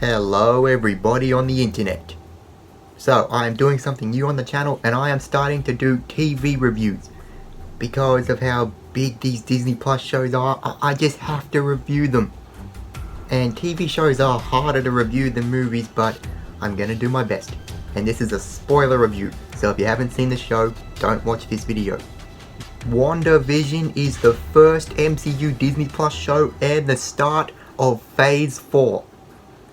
Hello everybody on the internet. So I am doing something new on the channel and I am starting to do TV reviews. Because of how big these Disney Plus shows are, I just have to review them. And TV shows are harder to review than movies, but I'm gonna do my best. And this is a spoiler review, so if you haven't seen the show, don't watch this video. WandaVision is the first MCU Disney Plus show and the start of Phase 4.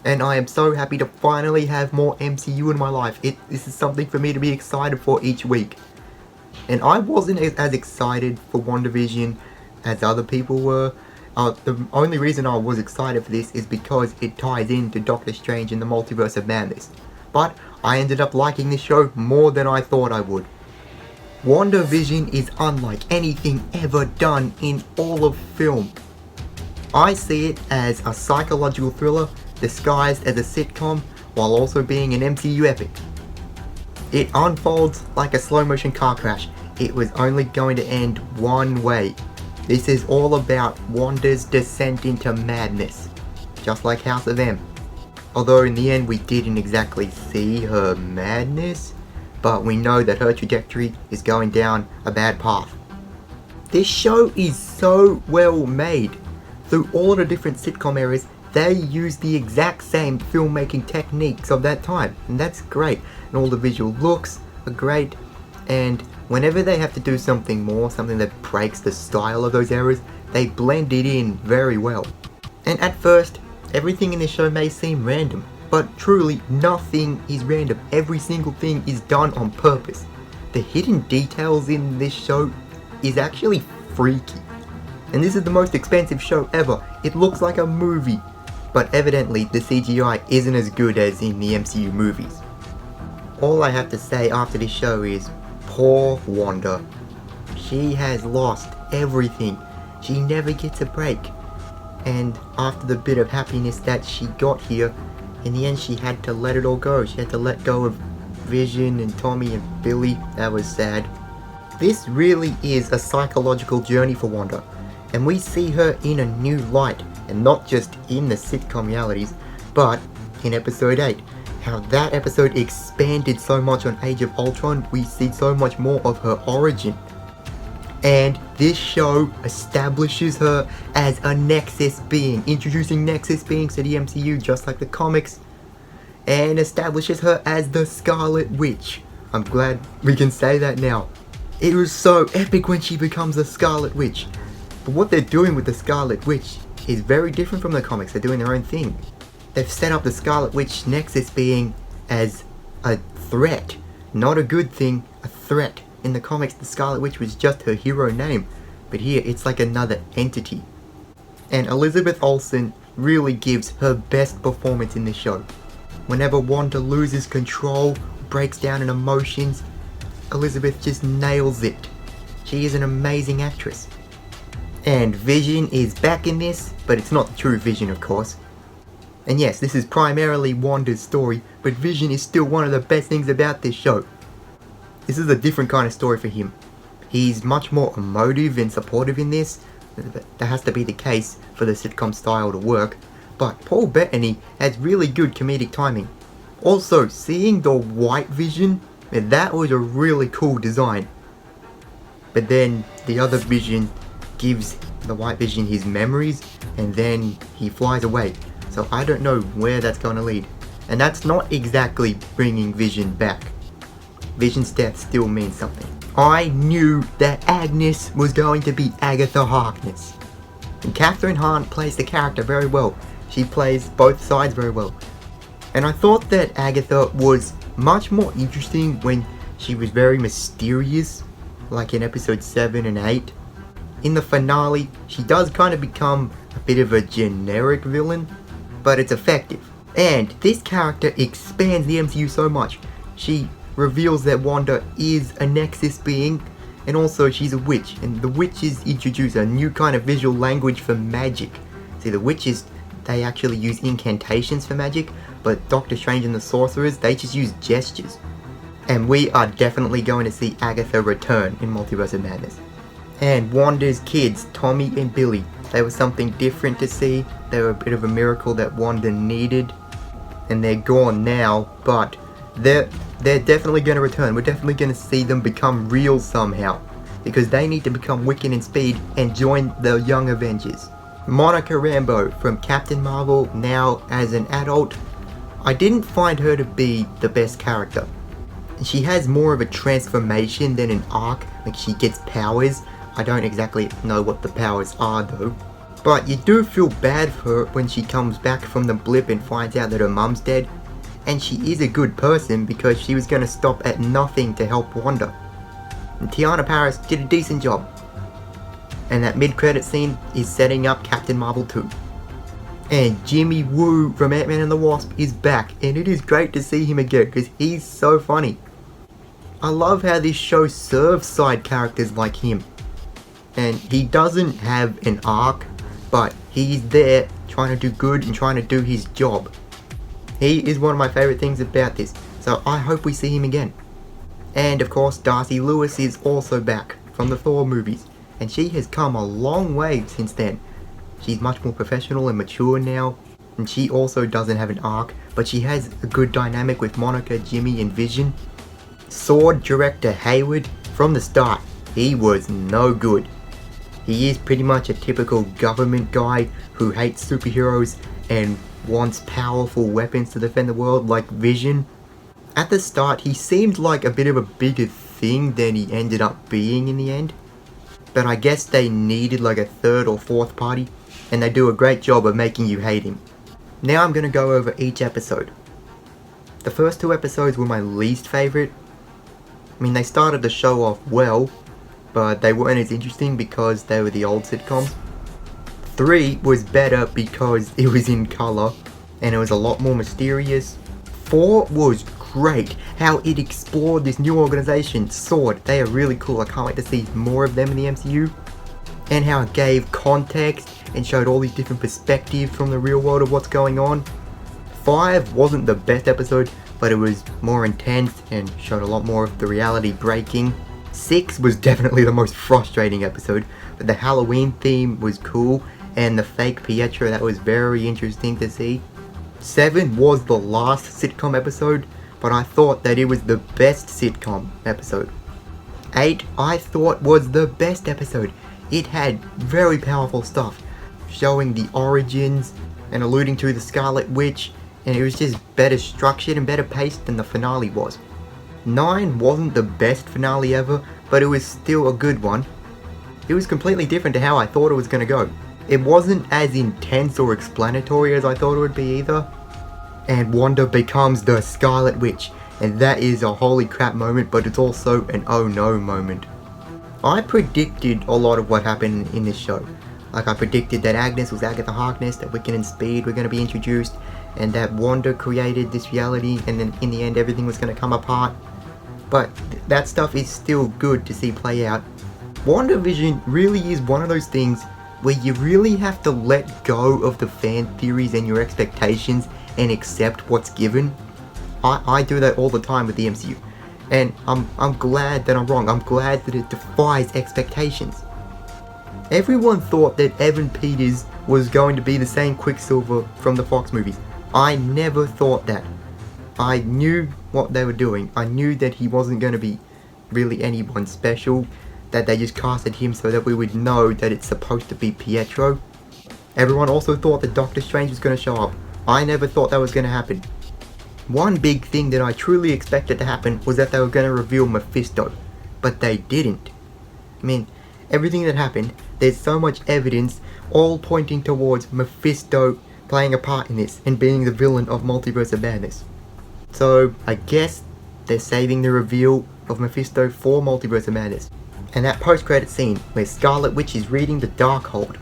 And I am so happy to finally have more MCU in my life. This is something for me to be excited for each week. And I wasn't as excited for WandaVision as other people were. The only reason I was excited for this is because it ties into Doctor Strange in the Multiverse of Madness. But I ended up liking this show more than I thought I would. WandaVision is unlike anything ever done in all of film. I see it as a psychological thriller disguised as a sitcom while also being an MCU epic. It unfolds like a slow motion car crash. It was only going to end one way. This is all about Wanda's descent into madness, just like House of M. Although in the end we didn't exactly see her madness, but we know that her trajectory is going down a bad path. This show is so well made. Through all the different sitcom eras, they use the exact same filmmaking techniques of that time, and that's great. And all the visual looks are great, and whenever they have to do something more, something that breaks the style of those eras, they blend it in very well. And at first, everything in this show may seem random, but truly nothing is random. Every single thing is done on purpose. The hidden details in this show is actually freaky. And this is the most expensive show ever. It looks like a movie. But evidently the CGI isn't as good as in the MCU movies. All I have to say after this show is, poor Wanda. She has lost everything. She never gets a break. And after the bit of happiness that she got here, in the end she had to let it all go. She had to let go of Vision and Tommy and Billy. That was sad. This really is a psychological journey for Wanda. And we see her in a new light. And not just in the sitcom realities, but in episode 8. How that episode expanded so much on Age of Ultron, we see so much more of her origin. And this show establishes her as a Nexus being, introducing Nexus beings to the MCU just like the comics, and establishes her as the Scarlet Witch. I'm glad we can say that now. It was so epic when she becomes the Scarlet Witch. But what they're doing with the Scarlet Witch is very different from the comics. They're doing their own thing. They've set up the Scarlet Witch Nexus being as a threat, not a good thing, a threat. In the comics, the Scarlet Witch was just her hero name, but here it's like another entity. And Elizabeth Olsen really gives her best performance in this show. Whenever Wanda loses control, breaks down in emotions, Elizabeth just nails it. She is an amazing actress. And Vision is back in this, but it's not the true Vision, of course. And yes, this is primarily Wanda's story, but Vision is still one of the best things about this show. This is a different kind of story for him. He's much more emotive and supportive in this. That has to be the case for the sitcom style to work. But Paul Bettany has really good comedic timing. Also, seeing the white Vision, that was a really cool design. But then the other Vision gives the white Vision his memories and then he flies away. So I don't know where that's going to lead. And that's not exactly bringing Vision back. Vision's death still means something. I knew that Agnes was going to be Agatha Harkness. And Catherine Hahn plays the character very well. She plays both sides very well. And I thought that Agatha was much more interesting when she was very mysterious, like in episode 7 and 8. In the finale, she does kind of become a bit of a generic villain, but it's effective. And this character expands the MCU so much. She reveals that Wanda is a Nexus being, and also she's a witch. And the witches introduce a new kind of visual language for magic. See, the witches, they actually use incantations for magic, but Doctor Strange and the Sorcerers, they just use gestures. And we are definitely going to see Agatha return in Multiverse of Madness. And Wanda's kids, Tommy and Billy, they were something different to see. They were a bit of a miracle that Wanda needed. and they're gone now, but they're definitely going to return. We're definitely going to see them become real somehow, because they need to become Wiccan and Speed and join the Young Avengers. Monica Rambeau from Captain Marvel, now as an adult, I didn't find her to be the best character. She has more of a transformation than an arc, like she gets powers. I don't exactly know what the powers are though. But you do feel bad for her when she comes back from the blip and finds out that her mum's dead. And she is a good person because she was going to stop at nothing to help Wanda. And Tiana Paris did a decent job. And that mid-credit scene is setting up Captain Marvel 2. And Jimmy Woo from Ant-Man and the Wasp is back, and it is great to see him again because he's so funny. I love how this show serves side characters like him. And he doesn't have an arc, but he's there trying to do good and trying to do his job. He is one of my favourite things about this, so I hope we see him again. And of course, Darcy Lewis is also back from the Thor movies, and she has come a long way since then. She's much more professional and mature now, and she also doesn't have an arc, but she has a good dynamic with Monica, Jimmy, and Vision. Sword director Hayward, from the start, he was no good. He is pretty much a typical government guy who hates superheroes and wants powerful weapons to defend the world like Vision. At the start, he seemed like a bit of a bigger thing than he ended up being in the end. But I guess they needed like a third or fourth party, and they do a great job of making you hate him. Now I'm going to go over each episode. The first 2 episodes were my least favourite. I mean, they started the show off well, but they weren't as interesting because they were the old sitcoms. 3 was better because it was in colour, and it was a lot more mysterious. 4 was great, how it explored this new organisation, SWORD. They are really cool, I can't wait to see more of them in the MCU. And how it gave context and showed all these different perspectives from the real world of what's going on. 5 wasn't the best episode, but it was more intense and showed a lot more of the reality breaking. 6 was definitely the most frustrating episode, but the Halloween theme was cool, and the fake Pietro, that was very interesting to see. 7 was the last sitcom episode, but I thought that it was the best sitcom episode. 8 I thought was the best episode. It had very powerful stuff, showing the origins and alluding to the Scarlet Witch, and it was just better structured and better paced than the finale was. 9 wasn't the best finale ever, but it was still a good one. It was completely different to how I thought it was going to go. It wasn't as intense or explanatory as I thought it would be either. And Wanda becomes the Scarlet Witch, and that is a holy crap moment, but it's also an oh no moment. I predicted a lot of what happened in this show. Like, I predicted that Agnes was Agatha Harkness, that Wiccan and Speed were going to be introduced, and that Wanda created this reality, and then in the end everything was going to come apart. But that stuff is still good to see play out. WandaVision really is one of those things where you really have to let go of the fan theories and your expectations and accept what's given. I do that all the time with the MCU. And I'm glad that I'm wrong. I'm glad that it defies expectations. Everyone thought that Evan Peters was going to be the same Quicksilver from the Fox movies. I never thought that. I knew what they were doing. I knew that he wasn't going to be really anyone special, that they just casted him so that we would know that it's supposed to be Pietro. Everyone also thought that Doctor Strange was going to show up. I never thought that was going to happen. One big thing that I truly expected to happen was that they were going to reveal Mephisto, but they didn't. I mean, everything that happened, there's so much evidence all pointing towards Mephisto playing a part in this and being the villain of Multiverse of Madness. So I guess they're saving the reveal of Mephisto for Multiverse of Madness. And that post-credit scene where Scarlet Witch is reading the Darkhold,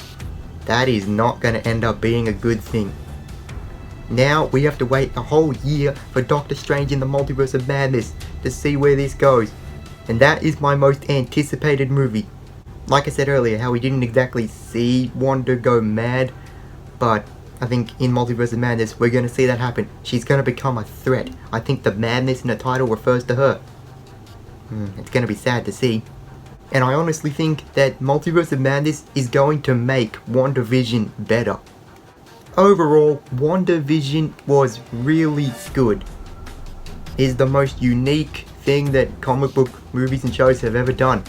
that is not going to end up being a good thing. Now we have to wait a whole year for Doctor Strange in the Multiverse of Madness to see where this goes. And that is my most anticipated movie. Like I said earlier, how we didn't exactly see Wanda go mad, but I think in Multiverse of Madness we're going to see that happen. She's going to become a threat. I think the madness in the title refers to her. It's going to be sad to see. And I honestly think that Multiverse of Madness is going to make WandaVision better. Overall, WandaVision was really good. It is the most unique thing that comic book movies and shows have ever done.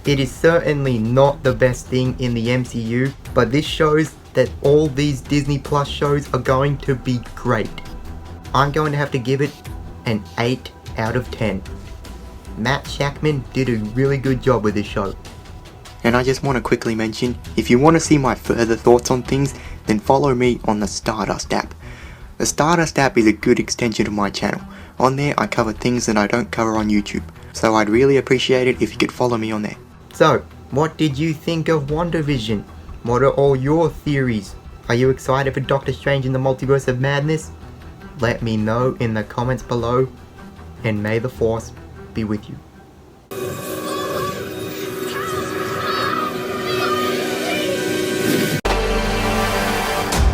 It is certainly not the best thing in the MCU, but this shows that all these Disney Plus shows are going to be great. I'm going to have to give it an 8 out of 10. Matt Shackman did a really good job with this show. And I just want to quickly mention, if you want to see my further thoughts on things, then follow me on the Stardust app. The Stardust app is a good extension of my channel. On there I cover things that I don't cover on YouTube, so I'd really appreciate it if you could follow me on there. So, what did you think of WandaVision? What are all your theories? Are you excited for Doctor Strange in the Multiverse of Madness? Let me know in the comments below, and may the Force be with you.